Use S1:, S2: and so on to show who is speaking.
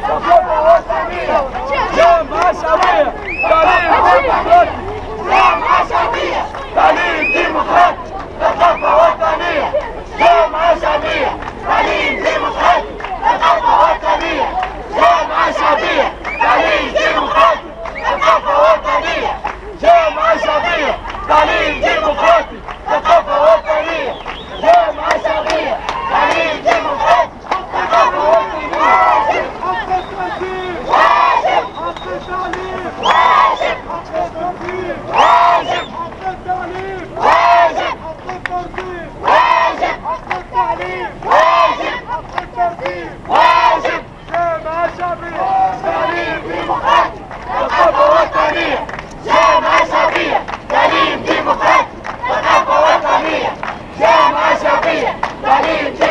S1: ثقافة وطنية، جامعة شعبية، تعليم ديمقراطي. جامعة شعبية، تعليم ديمقراطي. ثقافة وطنية، جامعة شعبية، تعليم ديمقراطي. ثقافة وطنية، جامعة شعبية، تعليم ديمقراطي. ثقافة وطنية، جامعة شعبية، تعليم ديمقراطي. ثقافة وطنية، جامعة شعبية، تعليم ديمقراطي. ثقافة وطنية. حق التعليم واجب، حق التعليم واجب، حق الترفيه واجب، حق التعليم واجب، حق الترفيه واجب، حق التعليم واجب، حق الترفيه واجب. جامعة شعبية، تعليم ديمقراطي. ثقافة وطنية، جامعة شعبية، تعليم ديمقراطي. ثقافة وطنية، جامعة شعبية، تعليم ديمقراطي.